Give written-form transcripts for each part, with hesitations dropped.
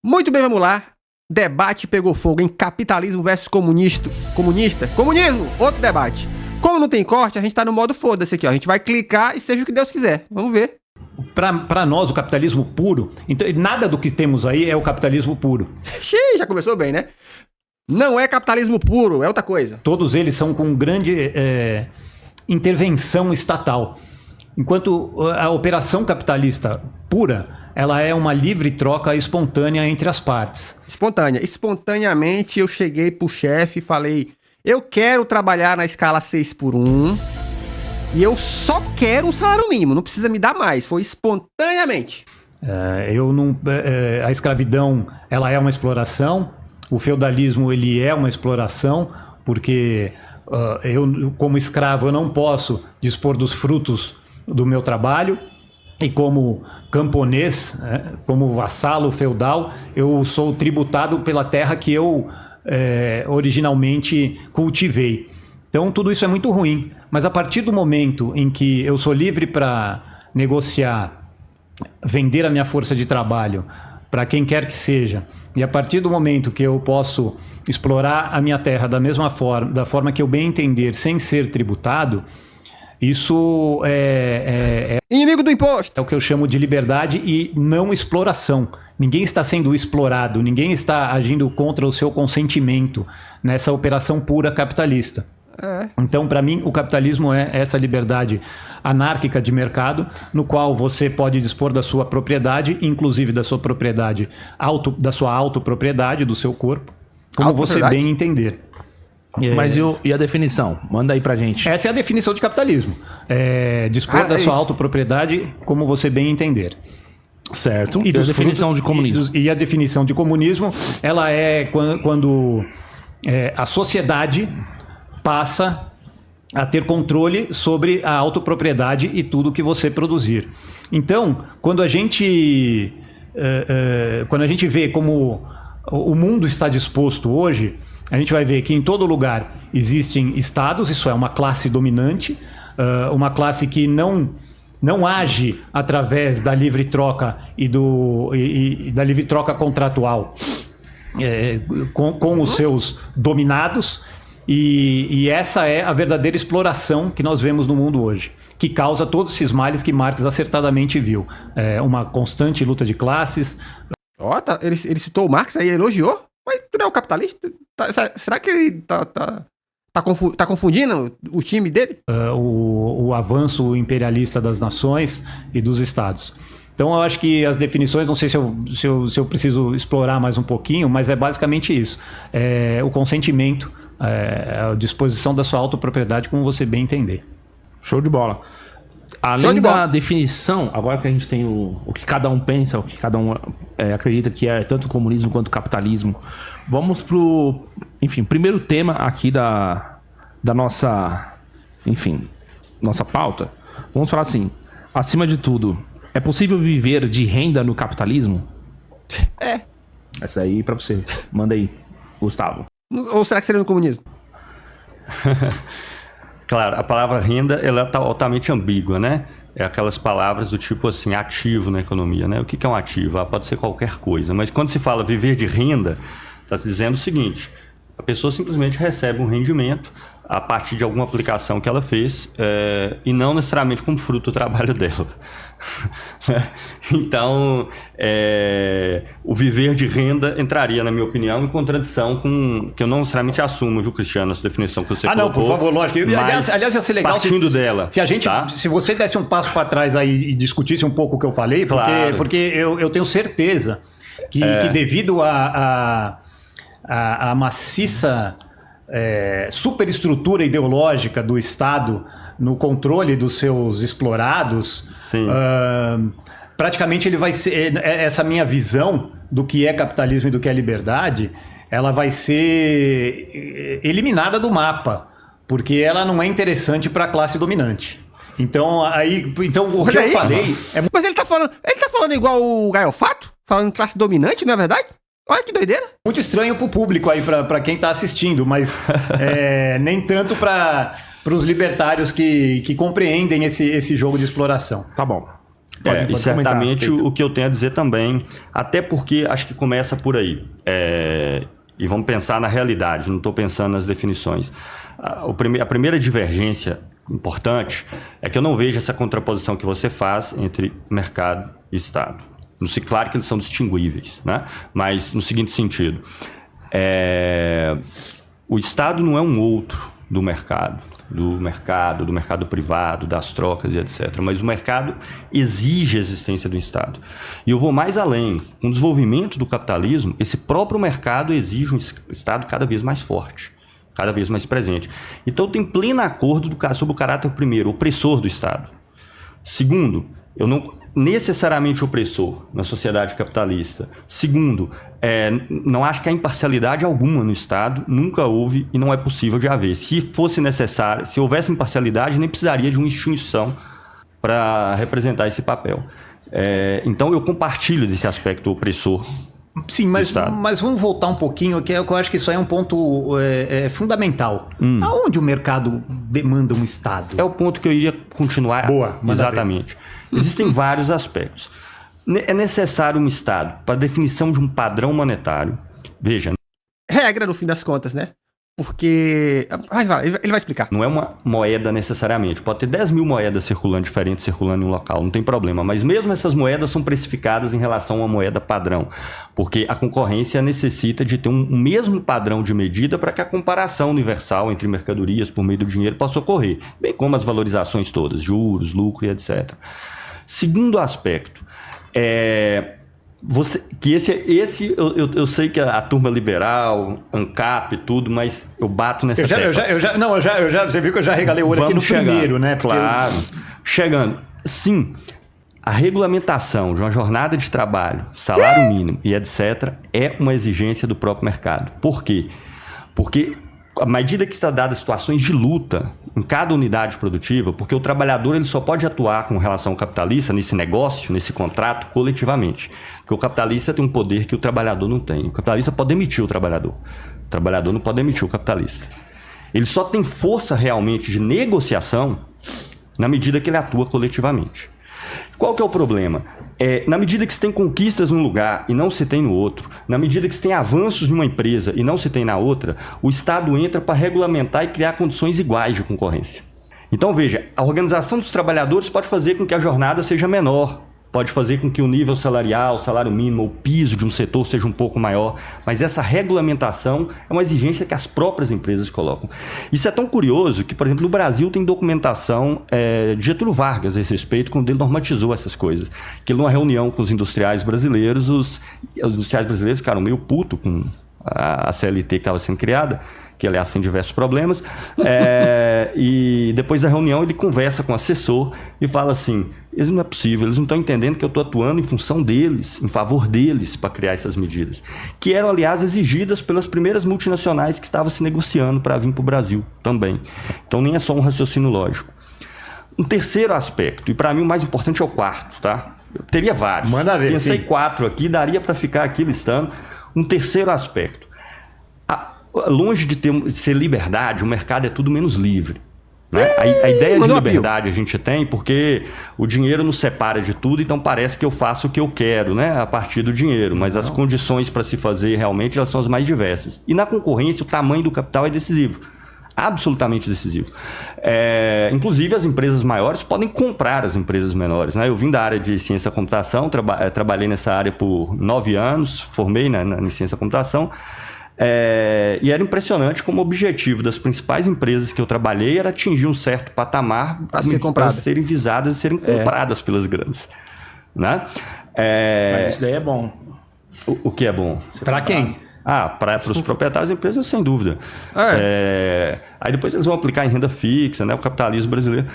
Muito bem, vamos lá. Debate pegou fogo em capitalismo versus comunista. Comunismo, outro debate. Como não tem corte, a gente tá no modo foda-se aqui, ó. A gente vai clicar e seja o que Deus quiser. Vamos ver. Para nós, o capitalismo puro, então nada do que temos aí é o capitalismo puro. Xiii, já começou bem, né? Não é capitalismo puro, é outra coisa. Todos eles são com grande intervenção estatal. Enquanto a operação capitalista pura, ela é uma livre troca espontânea entre as partes. Espontânea. Espontaneamente eu cheguei pro chefe e falei, eu quero trabalhar na escala 6x1 e eu só quero um salário mínimo, não precisa me dar mais, foi espontaneamente. A escravidão, ela é uma exploração, o feudalismo, ele é uma exploração, porque eu, como escravo, eu não posso dispor dos frutos do meu trabalho, e como camponês, como vassalo feudal, eu sou tributado pela terra que eu originalmente cultivei. Então tudo isso é muito ruim, mas a partir do momento em que eu sou livre para negociar, vender a minha força de trabalho para quem quer que seja, e a partir do momento que eu posso explorar a minha terra da mesma forma, da forma que eu bem entender, sem ser tributado, isso inimigo do imposto. É o que eu chamo de liberdade e não exploração. Ninguém está sendo explorado, ninguém está agindo contra o seu consentimento nessa operação pura capitalista. Então, para mim, o capitalismo é essa liberdade anárquica de mercado, no qual você pode dispor da sua propriedade, inclusive da sua propriedade, da sua autopropriedade, do seu corpo, como você bem entender. Mas e a definição? Manda aí pra gente. Essa é a definição de capitalismo. Dispor da sua autopropriedade como você bem entender. Certo. E a definição de comunismo? E a definição de comunismo, ela é quando a sociedade passa a ter controle sobre a autopropriedade e tudo que você produzir. Então, quando a gente vê como o mundo está disposto hoje, a gente vai ver que em todo lugar existem estados, isso é uma classe dominante, uma classe que não age através da livre troca e da livre troca contratual com os seus dominados. E essa é a verdadeira exploração que nós vemos no mundo hoje, que causa todos esses males que Marx acertadamente viu. Uma constante luta de classes. Ele citou o Marx aí, ele elogiou? Mas tu não é o capitalista? Será que ele tá confundindo o time dele? O avanço imperialista das nações e dos estados. Então eu acho que as definições, não sei se eu preciso explorar mais um pouquinho, mas é basicamente isso. O consentimento, a disposição da sua autopropriedade, como você bem entender. Show de bola. Além da definição, agora que a gente tem o que cada um pensa, o que cada um acredita que é tanto comunismo quanto capitalismo, vamos pro, primeiro tema aqui da nossa, nossa pauta. Vamos falar assim, acima de tudo, é possível viver de renda no capitalismo? Essa aí pra você. Manda aí, Gustavo. Ou será que seria no comunismo? Claro, a palavra renda, ela tá altamente ambígua, né? É aquelas palavras do tipo assim, ativo na economia, né? O que é um ativo? Pode ser qualquer coisa, mas quando se fala viver de renda, está se dizendo o seguinte, a pessoa simplesmente recebe um rendimento a partir de alguma aplicação que ela fez e não necessariamente como fruto do trabalho dela. Então, o viver de renda entraria, na minha opinião, em contradição com que eu não necessariamente assumo, viu, Cristiano, essa definição que você colocou. Não, por favor, lógico. Aliás, ia ser legal partindo dela. Se você desse um passo para trás aí e discutisse um pouco o que eu falei, porque eu tenho certeza que devido a maciça superestrutura ideológica do Estado no controle dos seus explorados, praticamente ele vai ser, essa minha visão do que é capitalismo e do que é liberdade, ela vai ser eliminada do mapa, porque ela não é interessante para a classe dominante. Então o que eu falei Mas ele tá falando igual o Gaio Fato? Falando classe dominante, não é verdade? Olha que doideira. Muito estranho pro público aí, pra quem tá assistindo, mas nem tanto para os libertários que compreendem esse jogo de exploração. Tá bom. Pode certamente comentar, o que eu tenho a dizer também, até porque acho que começa por aí. E vamos pensar na realidade, não estou pensando nas definições. A primeira divergência importante é que eu não vejo essa contraposição que você faz entre mercado e Estado. Claro que eles são distinguíveis, né? Mas no seguinte sentido, o Estado não é um outro do mercado privado, das trocas e etc. Mas o mercado exige a existência do Estado. E eu vou mais além. Com o desenvolvimento do capitalismo, esse próprio mercado exige um Estado cada vez mais forte, cada vez mais presente. Então, tem pleno acordo sobre o caráter, primeiro, opressor do Estado. Segundo, eu não necessariamente opressor na sociedade capitalista. Segundo, não acho que há imparcialidade alguma no Estado, nunca houve e não é possível de haver. Se fosse necessário, se houvesse imparcialidade, nem precisaria de uma instituição para representar esse papel. Então eu compartilho desse aspecto opressor. Sim, mas vamos voltar um pouquinho, que eu acho que isso aí é um ponto fundamental. Aonde o mercado demanda um Estado? É o ponto que eu iria continuar. Boa, exatamente. Existem vários aspectos. É necessário um Estado para a definição de um padrão monetário. Veja. Regra, no fim das contas, né? Porque... Ele vai explicar. Não é uma moeda necessariamente. Pode ter 10 mil moedas diferentes circulando em um local, não tem problema. Mas mesmo essas moedas são precificadas em relação a uma moeda padrão. Porque a concorrência necessita de ter um mesmo padrão de medida para que a comparação universal entre mercadorias por meio do dinheiro possa ocorrer. Bem como as valorizações todas, juros, lucro e etc. Segundo aspecto, eu sei que a turma liberal, ANCAP e tudo, mas eu bato nessa tecla. Você viu que eu já regalei o olho aqui no primeiro, né? Claro. Chegando. Sim, a regulamentação de uma jornada de trabalho, salário mínimo e etc. é uma exigência do próprio mercado. Por quê? Porque à medida que está dada situações de luta em cada unidade produtiva, porque o trabalhador ele só pode atuar com relação ao capitalista nesse negócio, nesse contrato, coletivamente. Porque o capitalista tem um poder que o trabalhador não tem. O capitalista pode demitir o trabalhador não pode demitir o capitalista. Ele só tem força realmente de negociação na medida que ele atua coletivamente. Qual que é o problema? Na medida que se tem conquistas num lugar e não se tem no outro, na medida que se tem avanços numa empresa e não se tem na outra, o Estado entra para regulamentar e criar condições iguais de concorrência. Então, veja, a organização dos trabalhadores pode fazer com que a jornada seja menor, pode fazer com que o nível salarial, o salário mínimo, o piso de um setor seja um pouco maior, mas essa regulamentação é uma exigência que as próprias empresas colocam. Isso é tão curioso que, por exemplo, no Brasil tem documentação de Getúlio Vargas a esse respeito, quando ele normatizou essas coisas. Que numa reunião com os industriais brasileiros, os industriais brasileiros ficaram meio putos com a CLT que estava sendo criada, que aliás tem diversos problemas, e depois da reunião ele conversa com o assessor e fala assim, isso não é possível, eles não estão entendendo que eu estou atuando em função deles, em favor deles para criar essas medidas, que eram aliás exigidas pelas primeiras multinacionais que estavam se negociando para vir para o Brasil também. Então nem é só um raciocínio lógico. Um terceiro aspecto, e para mim o mais importante é o quarto, tá? Eu teria vários. Manda ver. Pensei sim. 4 aqui, daria para ficar aqui listando. Um terceiro aspecto. Longe de ser liberdade, o mercado é tudo menos livre. Né? A ideia de liberdade a gente tem porque o dinheiro nos separa de tudo, então parece que eu faço o que eu quero, né? A partir do dinheiro, mas as condições para se fazer realmente elas são as mais diversas. E na concorrência o tamanho do capital é decisivo. Absolutamente decisivo. Inclusive as empresas maiores podem comprar as empresas menores. Né? Eu vim da área de ciência da computação, trabalhei nessa área por 9 anos, formei em ciência da computação. E era impressionante como o objetivo das principais empresas que eu trabalhei era atingir um certo patamar para serem visadas e serem compradas pelas grandes. Né? Mas isso daí é bom. O que é bom? Para quem? Para os proprietários da empresa, sem dúvida. Aí depois eles vão aplicar em renda fixa, né? O capitalismo brasileiro,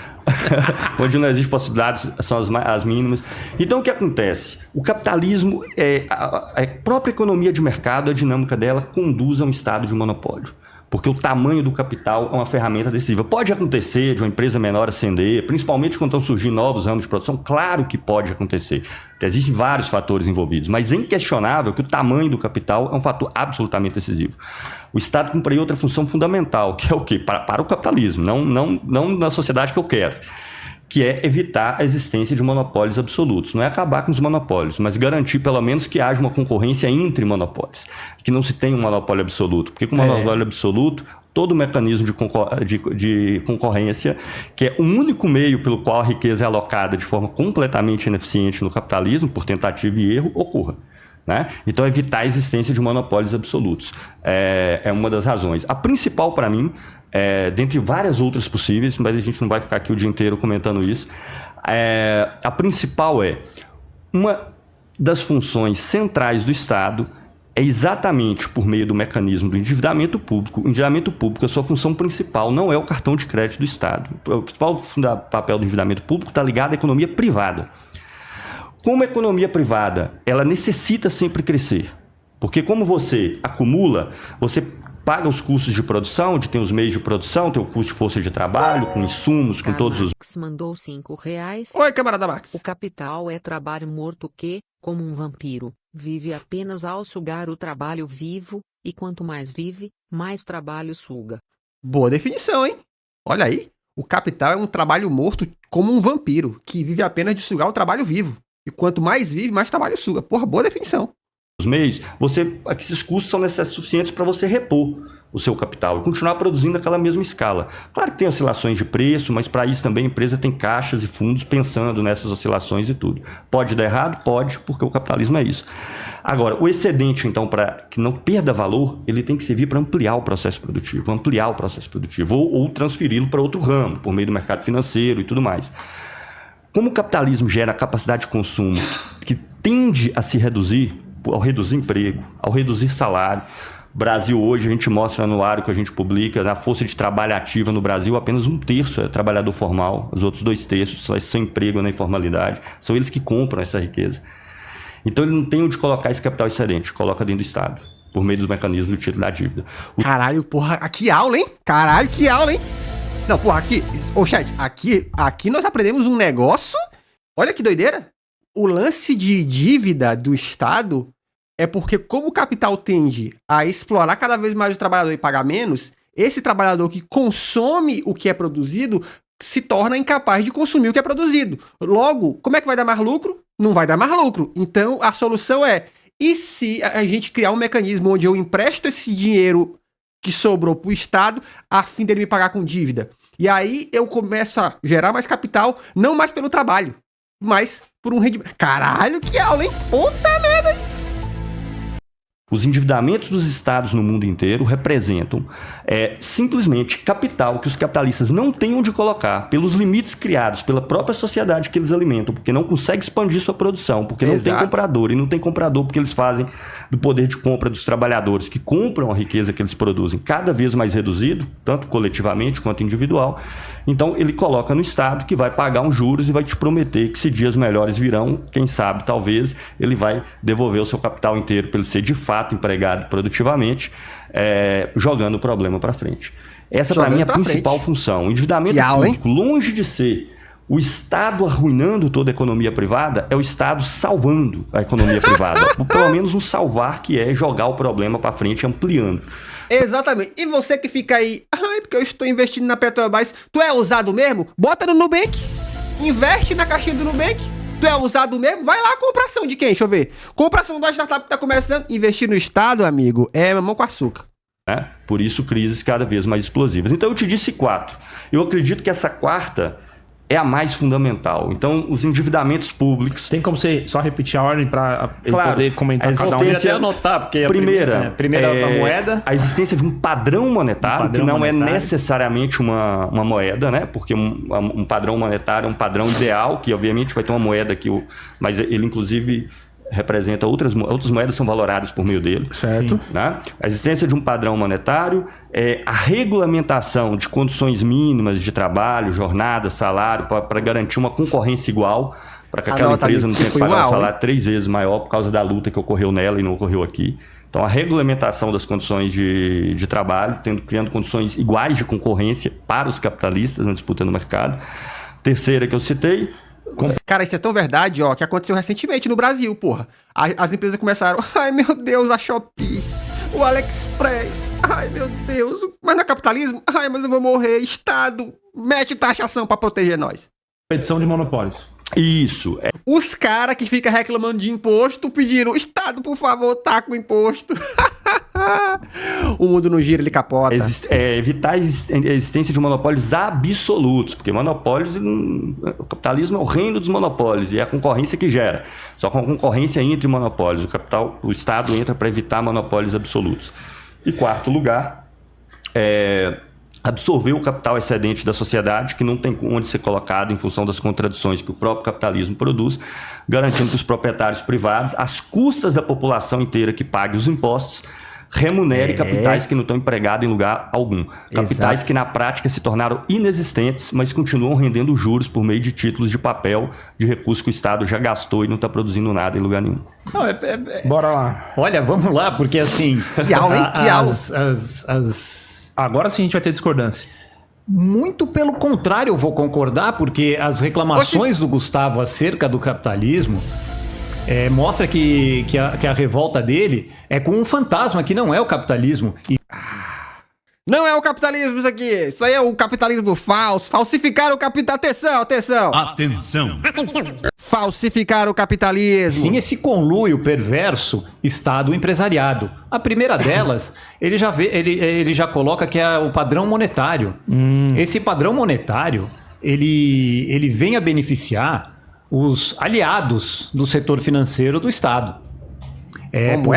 onde não existe possibilidades, são as mínimas. Então, o que acontece? O capitalismo, a própria economia de mercado, a dinâmica dela, conduz a um estado de monopólio. Porque o tamanho do capital é uma ferramenta decisiva. Pode acontecer de uma empresa menor ascender, principalmente quando estão surgindo novos ramos de produção. Claro que pode acontecer. Existem vários fatores envolvidos, mas é inquestionável que o tamanho do capital é um fator absolutamente decisivo. O Estado cumpre outra função fundamental, que é o quê? Para o capitalismo, não na sociedade que eu quero. que é evitar a existência de monopólios absolutos. Não é acabar com os monopólios, mas garantir pelo menos que haja uma concorrência entre monopólios, que não se tenha um monopólio absoluto. Porque com o monopólio absoluto, todo o mecanismo de concorrência, que é o único meio pelo qual a riqueza é alocada de forma completamente ineficiente no capitalismo, por tentativa e erro, ocorra. Né? Então, evitar a existência de monopólios absolutos é uma das razões. A principal, para mim, dentre várias outras possíveis, mas a gente não vai ficar aqui o dia inteiro comentando isso, a principal uma das funções centrais do Estado é exatamente por meio do mecanismo do endividamento público. O endividamento público, a sua função principal não é o cartão de crédito do Estado. O principal papel do endividamento público está ligado à economia privada. Como a economia privada, ela necessita sempre crescer, porque como você acumula, você paga os custos de produção, tem os meios de produção, tem o custo de força de trabalho, com insumos, com todos os... Max mandou R$5. Oi, camarada Max. O capital é trabalho morto que, como um vampiro, vive apenas ao sugar o trabalho vivo, e quanto mais vive, mais trabalho suga. Boa definição, hein? Olha aí, o capital é um trabalho morto como um vampiro, que vive apenas de sugar o trabalho vivo. E quanto mais vive, mais trabalho suga. Porra, boa definição. Os meios, esses custos são suficientes para você repor o seu capital e continuar produzindo aquela mesma escala. Claro que tem oscilações de preço, mas para isso também a empresa tem caixas e fundos pensando nessas oscilações e tudo. Pode dar errado? Pode, porque o capitalismo é isso. Agora, o excedente, então, para que não perda valor, ele tem que servir para ampliar o processo produtivo, ou transferi-lo para outro ramo, por meio do mercado financeiro e tudo mais. Como o capitalismo gera capacidade de consumo que tende a se reduzir, ao reduzir emprego, ao reduzir salário. Brasil hoje, a gente mostra no anuário que a gente publica, na força de trabalho ativa no Brasil, apenas 1/3 é trabalhador formal, os outros 2/3 são emprego na informalidade, são eles que compram essa riqueza. Então ele não tem onde colocar esse capital excedente, coloca dentro do Estado, por meio dos mecanismos do tiro da dívida. Caralho, porra, que aula, hein? Não, porra, aqui, chat, aqui nós aprendemos um negócio, olha que doideira. O lance de dívida do Estado é porque como o capital tende a explorar cada vez mais o trabalhador e pagar menos, esse trabalhador que consome o que é produzido se torna incapaz de consumir o que é produzido. Logo, como é que vai dar mais lucro? Não vai dar mais lucro. Então, a solução e se a gente criar um mecanismo onde eu empresto esse dinheiro que sobrou pro Estado a fim dele me pagar com dívida? E aí eu começo a gerar mais capital, não mais pelo trabalho, mas por um rendimento. Caralho, que aula, hein? Puta merda, hein? Os endividamentos dos estados no mundo inteiro representam simplesmente capital que os capitalistas não têm onde colocar pelos limites criados pela própria sociedade que eles alimentam, porque não consegue expandir sua produção, porque não tem comprador, e não tem comprador porque eles fazem do poder de compra dos trabalhadores que compram a riqueza que eles produzem cada vez mais reduzido, tanto coletivamente quanto individual. Então ele coloca no Estado que vai pagar uns juros e vai te prometer que se dias melhores virão, quem sabe, talvez, ele vai devolver o seu capital inteiro para ele ser de fato empregado produtivamente, jogando o problema para frente. Essa, para mim, é a principal função. O endividamento público, longe de ser o Estado arruinando toda a economia privada, é o Estado salvando a economia privada. Pelo menos um salvar, que é jogar o problema para frente, ampliando. Exatamente. E você que fica aí, porque eu estou investindo na Petrobras, tu é ousado mesmo? Bota no Nubank, investe na caixinha do Nubank. Tu é ousado mesmo? Vai lá, compra ação de quem? Deixa eu ver. Compra ação da startup que tá começando. Investir no Estado, amigo, é mamão com açúcar. Por isso, crises cada vez mais explosivas. Então, eu te disse 4. Eu acredito que essa quarta é a mais fundamental. Então, os endividamentos públicos... Tem como você só repetir a ordem para poder comentar cada um? Tem até anotar, porque a primeira a moeda... A existência de um padrão monetário, que não é necessariamente uma moeda, né? Porque um padrão monetário é um padrão ideal, que obviamente vai ter uma moeda que... Mas ele, inclusive... representa outras moedas são valoradas por meio dele. Certo. Né? A existência de um padrão monetário, a regulamentação de condições mínimas de trabalho, jornada, salário, para garantir uma concorrência igual, para que aquela empresa não tenha que pagar um salário 3 vezes maior por causa da luta que ocorreu nela e não ocorreu aqui. Então, a regulamentação das condições de trabalho, criando condições iguais de concorrência para os capitalistas na disputa no mercado. Terceira que eu citei... Cara, isso é tão verdade, que aconteceu recentemente no Brasil, porra. As empresas começaram, ai meu Deus, a Shopee, o AliExpress, ai meu Deus, mas não é capitalismo? Ai, mas eu vou morrer, Estado, mete taxação pra proteger nós. Competição de monopólios. Isso. Os caras que ficam reclamando de imposto pediram, Estado, por favor, taca o imposto. O mundo não gira, ele capota. Evitar a existência de monopólios absolutos, porque monopólios, o capitalismo é o reino dos monopólios e é a concorrência que gera. Só com a concorrência entre monopólios, o Estado entra para evitar monopólios absolutos. E quarto lugar, absorver o capital excedente da sociedade, que não tem onde ser colocado em função das contradições que o próprio capitalismo produz, garantindo que os proprietários privados, às custas da população inteira que pague os impostos, remunere capitais que não estão empregados em lugar algum. Capitais que na prática se tornaram inexistentes, mas continuam rendendo juros por meio de títulos de papel, de recursos que o Estado já gastou e não está produzindo nada em lugar nenhum. Não, Bora lá. Olha, vamos lá, porque assim... Que aula, hein? Que aula. Agora sim a gente vai ter discordância. Muito pelo contrário, eu vou concordar, porque as reclamações do Gustavo acerca do capitalismo mostra que a revolta dele é com um fantasma que não é o capitalismo. Não é o capitalismo isso aqui. Isso aí é o capitalismo falso. Falsificar o capital. Atenção. Falsificar o capitalismo. Sim, esse conluio perverso Estado empresariado. A primeira delas, ele já coloca que é o padrão monetário. Esse padrão monetário, ele vem a beneficiar os aliados do setor financeiro do Estado.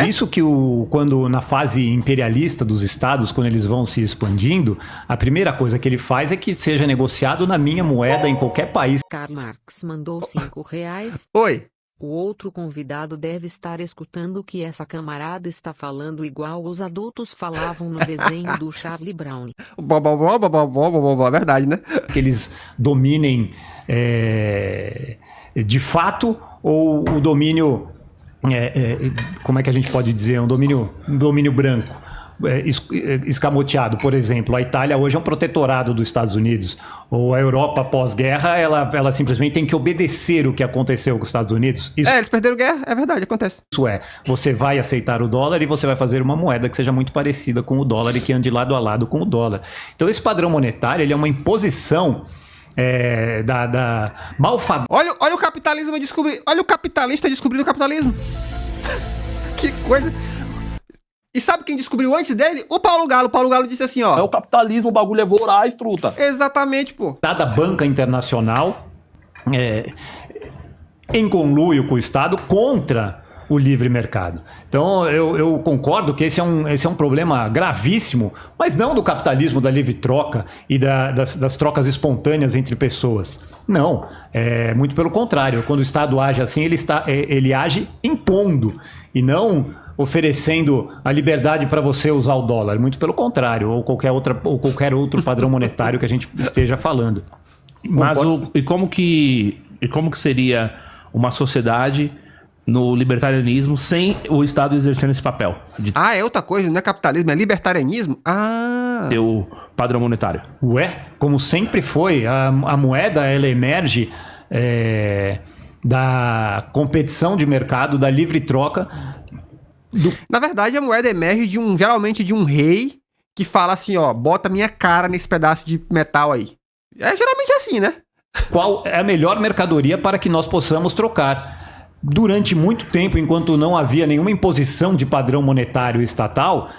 Isso que quando na fase imperialista dos estados, quando eles vão se expandindo, a primeira coisa que ele faz é que seja negociado na minha moeda em qualquer país. Karl Marx mandou R$5. Oi. O outro convidado deve estar escutando o que essa camarada está falando igual os adultos falavam no desenho do Charlie Brown. Verdade, né? Que eles dominem de fato ou o domínio... como é que a gente pode dizer? Um domínio branco, escamoteado. Por exemplo, a Itália hoje é um protetorado dos Estados Unidos, ou a Europa pós-guerra, ela simplesmente tem que obedecer o que aconteceu com os Estados Unidos. Eles perderam guerra, é verdade, acontece. Isso você vai aceitar o dólar e você vai fazer uma moeda que seja muito parecida com o dólar e que ande lado a lado com o dólar. Então esse padrão monetário, ele é uma imposição da malfadeza. Olha o capitalismo descobrir. Olha o capitalista descobrindo o capitalismo. Que coisa. E sabe quem descobriu antes dele? O Paulo Galo. O Paulo Galo disse assim, ó. É o capitalismo, o bagulho é voraz, truta. Exatamente, pô. Da banca internacional em conluio com o Estado contra o livre mercado. Então, eu concordo que esse é um problema gravíssimo, mas não do capitalismo, da livre troca e das trocas espontâneas entre pessoas. Não, muito pelo contrário. Quando o Estado age assim, ele age impondo e não oferecendo a liberdade para você usar o dólar. Muito pelo contrário, ou qualquer outro padrão monetário que a gente esteja falando. Mas como que seria uma sociedade no libertarianismo sem o Estado exercendo esse papel? É outra coisa, não é capitalismo, é libertarianismo? Ter o padrão monetário. Como sempre foi, a moeda ela emerge da competição de mercado, da livre troca. Na verdade, a moeda emerge geralmente de um rei que fala assim, ó, bota minha cara nesse pedaço de metal aí. Geralmente assim, né? Qual é a melhor mercadoria para que nós possamos trocar? Durante muito tempo, enquanto não havia nenhuma imposição de padrão monetário estatal,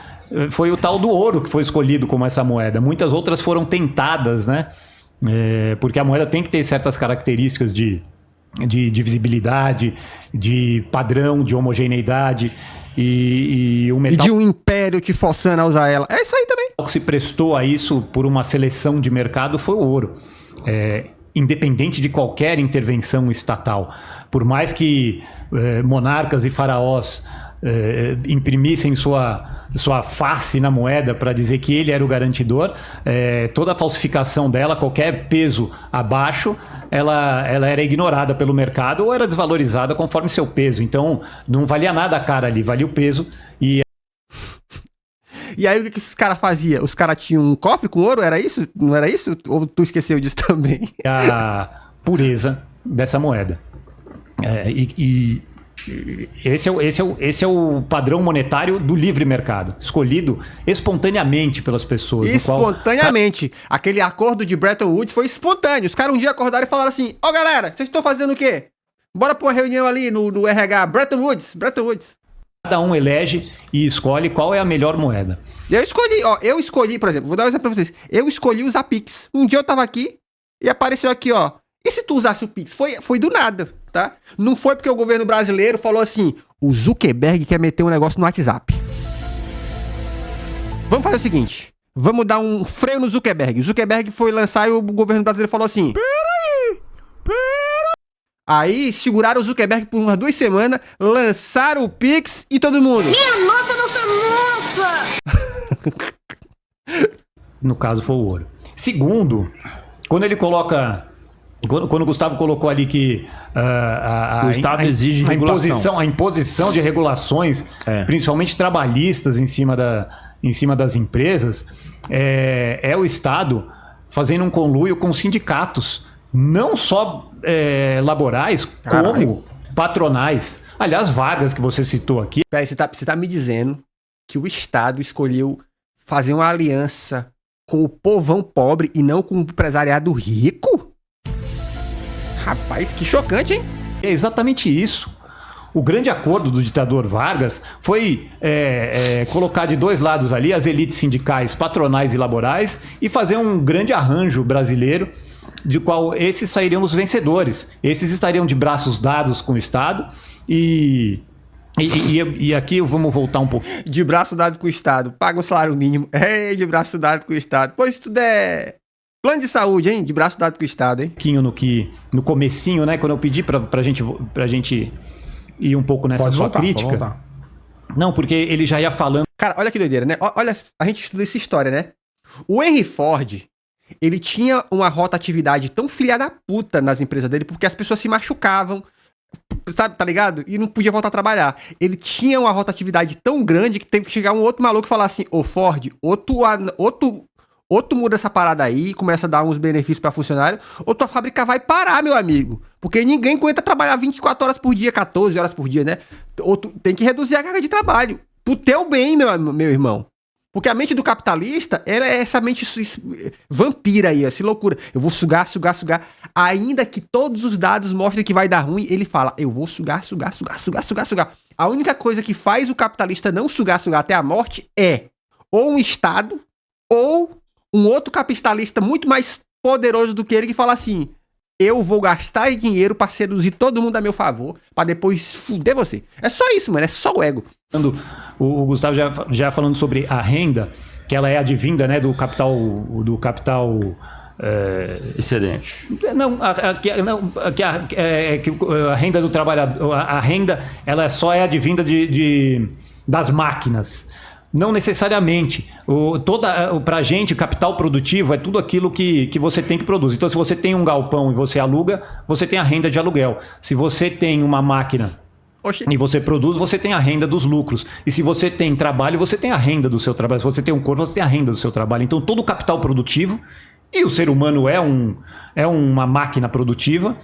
foi o tal do ouro que foi escolhido como essa moeda. Muitas outras foram tentadas, né? Porque a moeda tem que ter certas características de divisibilidade, de padrão, de homogeneidade e o metal... E de um império te forçando a usar ela. É isso aí também. O que se prestou a isso por uma seleção de mercado foi o ouro. Independente de qualquer intervenção estatal. Por mais que monarcas e faraós imprimissem sua face na moeda para dizer que ele era o garantidor, toda a falsificação dela, qualquer peso abaixo, ela era ignorada pelo mercado ou era desvalorizada conforme seu peso. Então, não valia nada a cara ali, valia o peso. E aí, o que esses caras faziam? Os caras tinham um cofre com ouro? Era isso? Não era isso? Ou tu esqueceu disso também? A pureza dessa moeda. Esse é o padrão monetário do livre mercado, escolhido espontaneamente pelas pessoas. Espontaneamente. Aquele acordo de Bretton Woods foi espontâneo. Os caras um dia acordaram e falaram assim: ó, galera, vocês estão fazendo o quê? Bora pra uma reunião ali no RH. Bretton Woods. Cada um elege e escolhe qual é a melhor moeda. Eu escolhi, por exemplo, vou dar um exemplo pra vocês. Eu escolhi usar Pix. Um dia eu tava aqui e apareceu aqui, ó. E se tu usasse o Pix? Foi do nada, tá? Não foi porque o governo brasileiro falou assim: o Zuckerberg quer meter um negócio no WhatsApp. Vamos fazer o seguinte: vamos dar um freio no Zuckerberg. O Zuckerberg foi lançar e o governo brasileiro falou assim: peraí. Aí seguraram o Zuckerberg por umas 2 semanas, lançaram o Pix e todo mundo. Minha nossa, No caso foi o ouro. Segundo, quando ele coloca... Quando o Gustavo colocou ali que o Estado exige regulação. A imposição de regulações, principalmente trabalhistas em cima das empresas, é o Estado fazendo um conluio com sindicatos, não só laborais, como patronais. Aliás, Vargas, que você citou aqui... Peraí, você tá me dizendo que o Estado escolheu fazer uma aliança com o povão pobre e não com o empresariado rico? Rapaz, que chocante, hein? É exatamente isso. O grande acordo do ditador Vargas foi colocar de dois lados ali as elites sindicais, patronais e laborais e fazer um grande arranjo brasileiro de qual esses sairiam os vencedores. Esses estariam de braços dados com o Estado e aqui vamos voltar um pouco. De braço dado com o Estado. Paga o salário mínimo. De braço dado com o Estado. Pois isso tudo é... plano de saúde, hein? De braço dado com o Estado, hein? No comecinho, né? Quando eu pedi pra gente ir um pouco nessa sua crítica. Não, porque ele já ia falando... Cara, olha que doideira, né? Olha, a gente estuda essa história, né? O Henry Ford, ele tinha uma rotatividade tão filha da puta nas empresas dele, porque as pessoas se machucavam, sabe, tá ligado? E não podia voltar a trabalhar. Ele tinha uma rotatividade tão grande que teve que chegar um outro maluco e falar assim: ô Ford, ou tu muda essa parada aí e começa a dar uns benefícios pra funcionário, ou tua fábrica vai parar, meu amigo. Porque ninguém aguenta trabalhar 24 horas por dia, 14 horas por dia, né? Ou tu tem que reduzir a carga de trabalho. Pro teu bem, meu irmão. Porque a mente do capitalista, ela é essa mente vampira aí, essa loucura. Eu vou sugar. Ainda que todos os dados mostrem que vai dar ruim, ele fala: eu vou sugar. A única coisa que faz o capitalista não sugar até a morte é ou um Estado ou um outro capitalista muito mais poderoso do que ele que fala assim: eu vou gastar dinheiro pra seduzir todo mundo a meu favor, pra depois fuder você. É só isso, mano. É só o ego. O Gustavo já falando sobre a renda, que ela é advinda, né, do capital excedente. A renda do trabalhador, a renda ela só é advinda das máquinas. Não necessariamente. Pra gente, capital produtivo é tudo aquilo que você tem que produzir. Então, se você tem um galpão e você aluga, você tem a renda de aluguel. Se você tem uma máquina e você produz, você tem a renda dos lucros. E se você tem trabalho, você tem a renda do seu trabalho. Se você tem um corpo, você tem a renda do seu trabalho. Então, todo o capital produtivo, e o ser humano é uma máquina produtiva.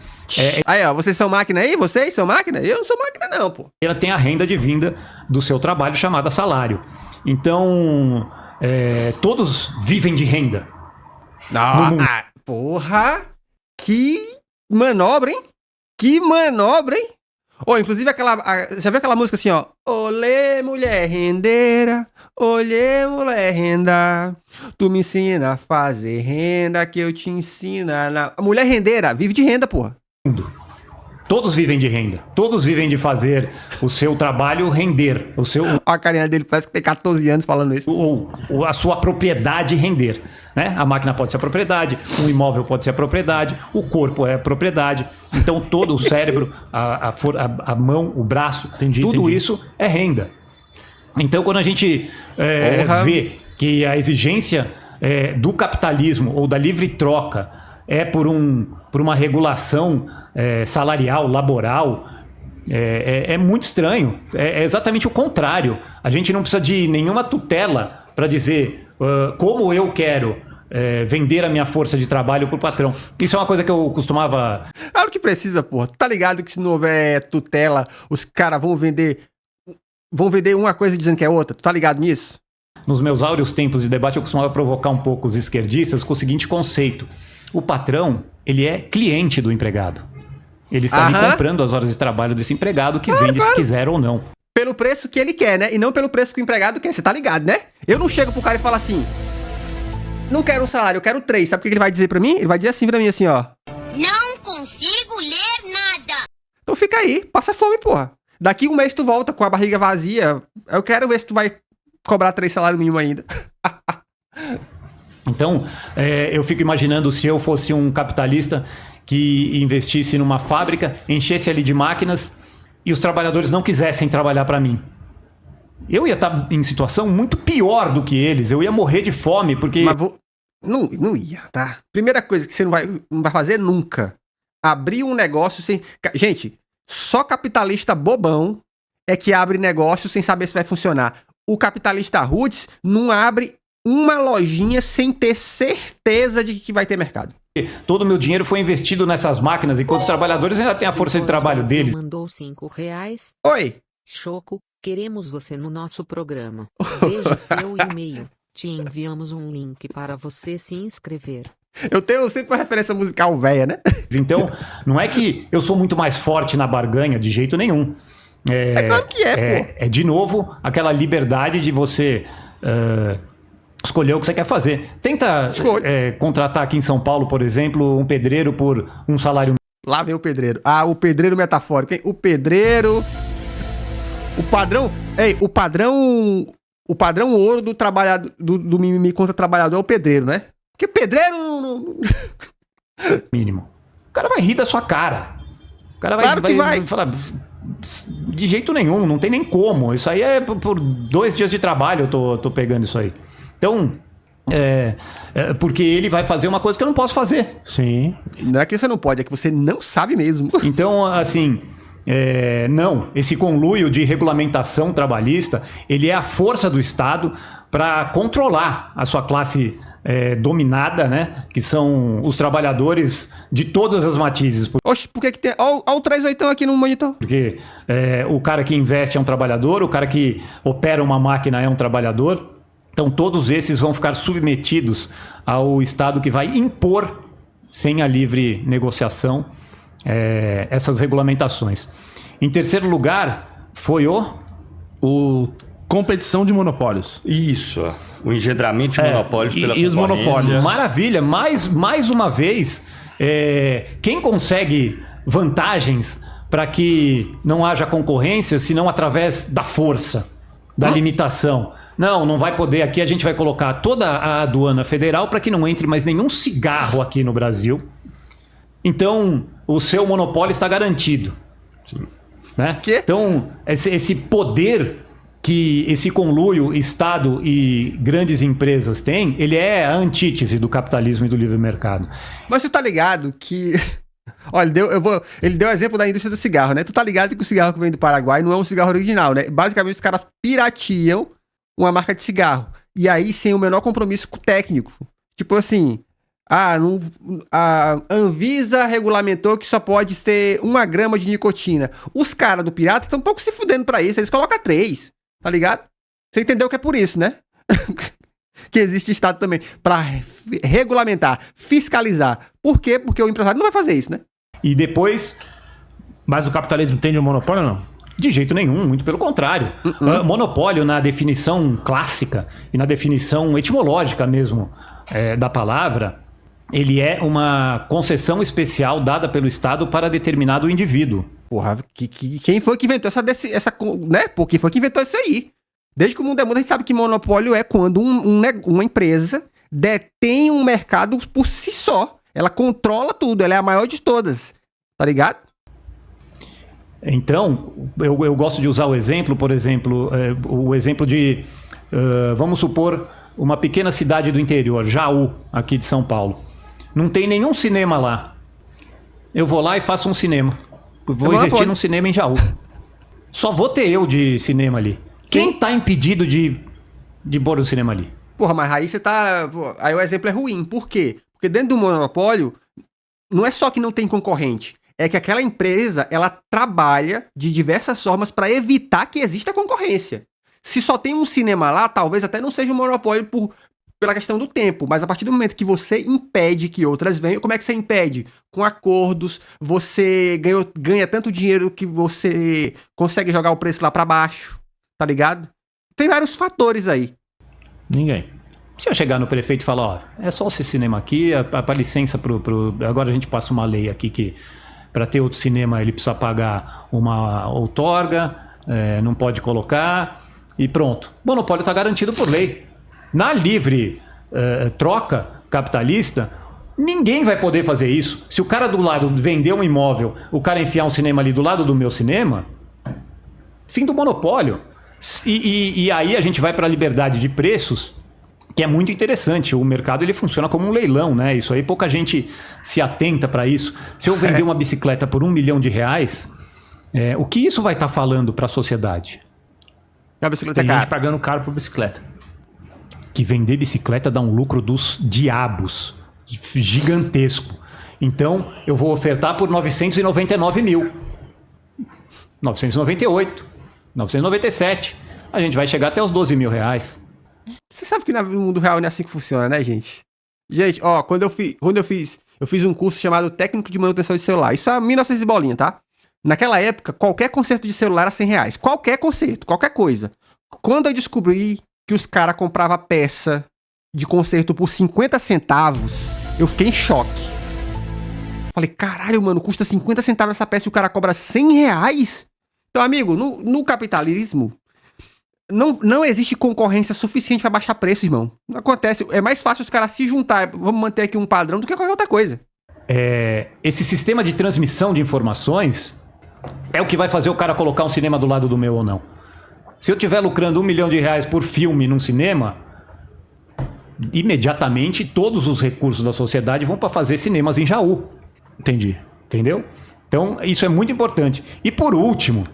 Aí, ó, vocês são máquina aí? Vocês são máquina? Eu não sou máquina não, pô. Ela tem a renda advinda do seu trabalho, chamada salário. Então, todos vivem de renda. Porra! Que manobra, hein? Inclusive já viu aquela música assim, ó? Olê, mulher rendeira, olê, mulher renda, tu me ensina a fazer renda que eu te ensino a mulher rendeira vive de renda, porra. Todos vivem de renda. Todos vivem de fazer o seu trabalho render. A carinha dele parece que tem 14 anos falando isso. Ou a sua propriedade render. Né? A máquina pode ser a propriedade, um imóvel pode ser a propriedade, o corpo é a propriedade. Então todo o cérebro, a mão, o braço, tudo isso é renda. Então quando a gente vê que a exigência do capitalismo ou da livre troca é por uma regulação salarial, laboral, é muito estranho. É exatamente o contrário. A gente não precisa de nenhuma tutela para dizer como eu quero vender a minha força de trabalho pro patrão. Isso é uma coisa que eu costumava... Claro que precisa, porra. Tá ligado que se não houver tutela, os caras vão vender uma coisa dizendo que é outra. Tu tá ligado nisso? Nos meus áureos tempos de debate, eu costumava provocar um pouco os esquerdistas com o seguinte conceito. O patrão, ele é cliente do empregado. Ele está ali comprando as horas de trabalho desse empregado que vende se quiser ou não. Pelo preço que ele quer, né? E não pelo preço que o empregado quer. Você tá ligado, né? Eu não chego pro cara e falo assim... Não quero um salário, eu quero 3. Sabe o que ele vai dizer pra mim? Ele vai dizer assim pra mim, assim, ó. Não consigo ler nada. Então fica aí, passa fome, porra. Daqui um mês tu volta com a barriga vazia. Eu quero ver se tu vai cobrar 3 salários mínimos ainda. Então, eu fico imaginando se eu fosse um capitalista que investisse numa fábrica, enchesse ali de máquinas e os trabalhadores não quisessem trabalhar pra mim. Eu ia estar em situação muito pior do que eles. Eu ia morrer de fome, porque... Mas não ia, tá? Primeira coisa que você não vai fazer nunca. Abrir um negócio sem... Gente, só capitalista bobão é que abre negócio sem saber se vai funcionar. O capitalista roots não abre uma lojinha sem ter certeza de que vai ter mercado. Todo o meu dinheiro foi investido nessas máquinas, enquanto os trabalhadores ainda têm a força de trabalho deles. Mandou R$5. Oi! Choco, queremos você no nosso programa. Veja seu e-mail. Te enviamos um link para você se inscrever. Eu tenho sempre uma referência musical velha, né? Então, não é que eu sou muito mais forte na barganha, de jeito nenhum. É claro que pô. É, de novo, aquela liberdade de você escolher o que você quer fazer. Tenta contratar aqui em São Paulo, por exemplo, um pedreiro por um salário... Lá vem o pedreiro. Ah, o pedreiro metafórico, hein? O pedreiro... O padrão... Ei, o padrão ouro do trabalhador, do mimimi contra trabalhador é o pedreiro, né? Porque pedreiro não... Mínimo. O cara vai rir da sua cara. O cara vai falar... De jeito nenhum, não tem nem como. Isso aí é por 2 dias de trabalho eu tô pegando isso aí. Então, porque ele vai fazer uma coisa que eu não posso fazer. Sim. Não é que você não pode, é que você não sabe mesmo. Então, assim... não, esse conluio de regulamentação trabalhista, ele é a força do Estado para controlar a sua classe dominada, né? Que são os trabalhadores de todas as matizes. Oxe, por que tem... Olha o 38 aqui no monitor. Porque o cara que investe é um trabalhador, o cara que opera uma máquina é um trabalhador. Então todos esses vão ficar submetidos ao Estado que vai impor, sem a livre negociação, essas regulamentações. Em terceiro lugar, foi o competição de monopólios. Isso, o engendramento de monopólios pela e os monopólios. Maravilha, mais uma vez, quem consegue vantagens para que não haja concorrência, senão através da força, da limitação. Não vai poder. Aqui a gente vai colocar toda a aduana federal para que não entre mais nenhum cigarro aqui no Brasil. Então, o seu monopólio está garantido. Sim. Né? Então, esse poder que esse conluio Estado e grandes empresas têm, ele é a antítese do capitalismo e do livre mercado. Mas você tá ligado que... Olha, ele deu o exemplo da indústria do cigarro, né? Tu tá ligado que o cigarro que vem do Paraguai não é um cigarro original, né? Basicamente, os caras pirateam uma marca de cigarro. E aí, sem o menor compromisso técnico. Tipo assim... a Anvisa regulamentou que só pode ter 1 grama de nicotina. Os caras do pirata estão um pouco se fudendo pra isso. Eles colocam 3, tá ligado? Você entendeu que é por isso, né? Que existe Estado também pra regulamentar, fiscalizar. Por quê? Porque o empresário não vai fazer isso, né? E depois... Mas o capitalismo tem de um monopólio ou não? De jeito nenhum, muito pelo contrário. Monopólio, na definição clássica e na definição etimológica mesmo da palavra... Ele é uma concessão especial dada pelo Estado para determinado indivíduo. Porra, quem foi que inventou essa né? Por que foi que inventou isso aí? Desde que o mundo é mundo, a gente sabe que monopólio é quando uma empresa detém um mercado por si só. Ela controla tudo, ela é a maior de todas. Tá ligado? Então, eu gosto de usar o exemplo, por exemplo, o exemplo de, vamos supor, uma pequena cidade do interior, Jaú, aqui de São Paulo. Não tem nenhum cinema lá. Eu vou lá e faço um cinema. Vou investir num cinema em Jaú. Só vou ter eu de cinema ali. Quem está impedido de pôr o cinema ali? Porra, mas aí você tá... Aí o exemplo é ruim. Por quê? Porque dentro do monopólio, não é só que não tem concorrente. É que aquela empresa, ela trabalha de diversas formas para evitar que exista concorrência. Se só tem um cinema lá, talvez até não seja um monopólio pela questão do tempo. Mas a partir do momento que você impede que outras venham, como é que você impede? Com acordos, você ganha tanto dinheiro que você consegue jogar o preço lá para baixo. Tá ligado? Tem vários fatores aí. Ninguém. Se eu chegar no prefeito e falar, ó, é só esse cinema aqui, a licença agora a gente passa uma lei aqui que para ter outro cinema ele precisa pagar uma outorga, não pode colocar e pronto. O monopólio está garantido por lei. Na livre troca capitalista, ninguém vai poder fazer isso. Se o cara do lado vender um imóvel, o cara enfiar um cinema ali do lado do meu cinema, fim do monopólio. E aí a gente vai para a liberdade de preços, que é muito interessante. O mercado ele funciona como um leilão, né? Isso aí pouca gente se atenta para isso. Se eu vender uma bicicleta por R$1 milhão, o que isso vai estar falando para a sociedade? A bicicleta Tem é gente cara. pagando caro por bicicleta. Que vender bicicleta dá um lucro dos diabos, gigantesco. Então eu vou ofertar por 999 mil, 998, 997. A gente vai chegar até os R$12 mil. Você sabe que no mundo real não é assim que funciona, né, gente? Gente, ó, quando eu fiz um curso chamado Técnico de Manutenção de Celular. Isso é 1900 e bolinha, tá? Naquela época, qualquer conserto de celular era R$100. Qualquer conserto, qualquer coisa. Quando eu descobri que os caras compravam peça de conserto por 50 centavos, eu fiquei em choque. Falei, caralho, mano, custa 50 centavos essa peça e o cara cobra R$100? Então, amigo, no capitalismo, não existe concorrência suficiente para baixar preço, irmão. Não acontece. É mais fácil os caras se juntar, vamos manter aqui um padrão, do que qualquer outra coisa. Esse sistema de transmissão de informações é o que vai fazer o cara colocar um cinema do lado do meu ou não. Se eu estiver lucrando R$1 milhão por filme num cinema, imediatamente todos os recursos da sociedade vão para fazer cinemas em Jaú. Entendi. Entendeu? Então, isso é muito importante. E por último,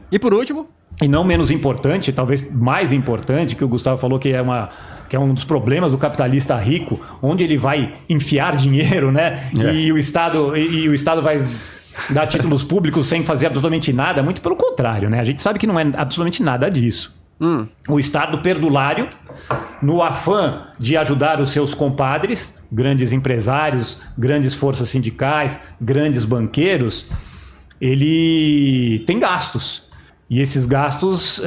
e não menos importante, talvez mais importante, que o Gustavo falou que é um dos problemas do capitalista rico, onde ele vai enfiar dinheiro, né? E o Estado vai dar títulos públicos sem fazer absolutamente nada. Muito pelo contrário, né? A gente sabe que não é absolutamente nada disso. O Estado perdulário, no afã de ajudar os seus compadres, grandes empresários, grandes forças sindicais, grandes banqueiros, ele tem gastos. E esses gastos,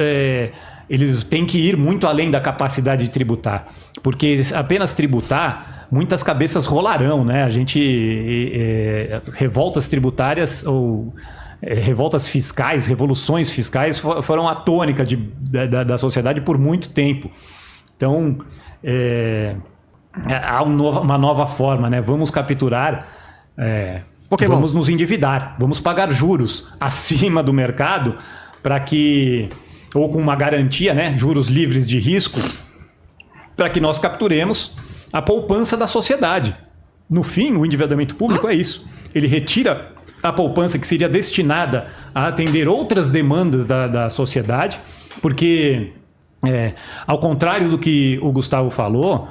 eles têm que ir muito além da capacidade de tributar. Porque apenas tributar, muitas cabeças rolarão, né? A gente... revoltas tributárias ou revoltas fiscais, revoluções fiscais foram a tônica da sociedade por muito tempo. Então, há uma nova forma, né? Vamos capturar... vamos nos endividar, vamos pagar juros acima do mercado para que, ou com uma garantia, né, juros livres de risco, para que nós capturemos a poupança da sociedade. No fim, o endividamento público é isso. Ele retira a poupança que seria destinada a atender outras demandas da sociedade, porque, ao contrário do que o Gustavo falou,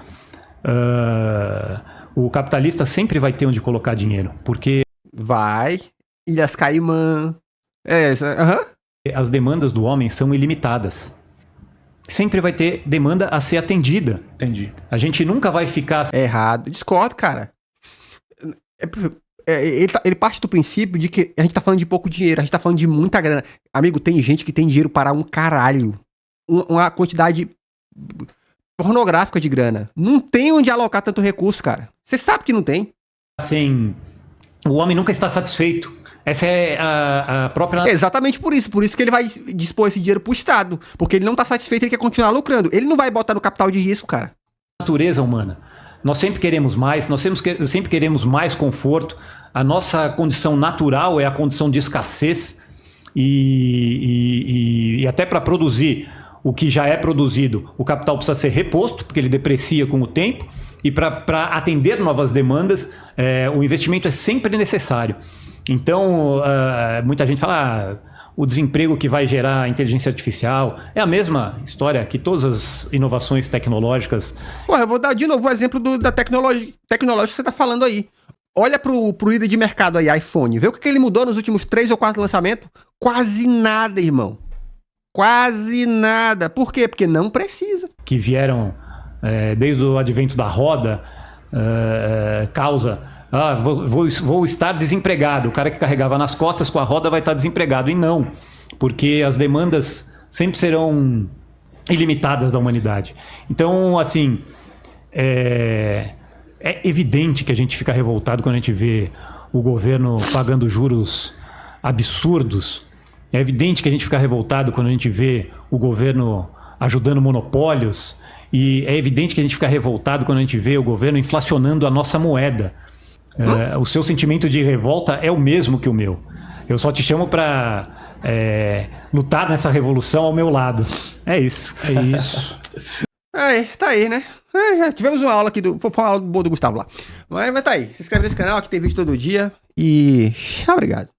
o capitalista sempre vai ter onde colocar dinheiro, porque... Vai. Ilhas Caimã. As demandas do homem são ilimitadas. Sempre vai ter demanda a ser atendida. Entendi. A gente nunca vai ficar... Errado. Discordo, cara. Ele parte do princípio de que a gente tá falando de pouco dinheiro, a gente tá falando de muita grana. Amigo, tem gente que tem dinheiro para um caralho. Uma quantidade pornográfica de grana. Não tem onde alocar tanto recurso, cara. Você sabe que não tem. Assim, o homem nunca está satisfeito. Essa é a própria... Exatamente por isso que ele vai dispor esse dinheiro pro Estado. Porque ele não tá satisfeito, ele quer continuar lucrando. Ele não vai botar no capital de risco, cara. Natureza humana. Nós sempre queremos mais, sempre queremos mais conforto. A nossa condição natural é a condição de escassez. E até para produzir o que já é produzido, o capital precisa ser reposto, porque ele deprecia com o tempo. E para atender novas demandas, o investimento é sempre necessário. Então, muita gente fala, o desemprego que vai gerar a inteligência artificial. É a mesma história que todas as inovações tecnológicas. Porra, eu vou dar de novo o exemplo da tecnologia que você tá falando aí. Olha pro líder de mercado aí, iPhone. Vê o que ele mudou nos últimos 3 ou 4 lançamentos? Quase nada, irmão. Quase nada. Por quê? Porque não precisa. Que vieram desde o advento da roda, causa... vou estar desempregado. O cara que carregava nas costas com a roda vai estar desempregado. E não, porque as demandas sempre serão ilimitadas da humanidade. Então, assim, é evidente que a gente fica revoltado quando a gente vê o governo pagando juros absurdos. É evidente que a gente fica revoltado quando a gente vê o governo ajudando monopólios. E é evidente que a gente fica revoltado quando a gente vê o governo inflacionando a nossa moeda. O seu sentimento de revolta é o mesmo que o meu. Eu só te chamo para lutar nessa revolução ao meu lado. É isso. É isso. Tá aí, né? Tivemos uma aula aqui foi uma aula boa do Gustavo lá. Mas tá aí. Se inscreve nesse canal, aqui tem vídeo todo dia. E tchau, obrigado.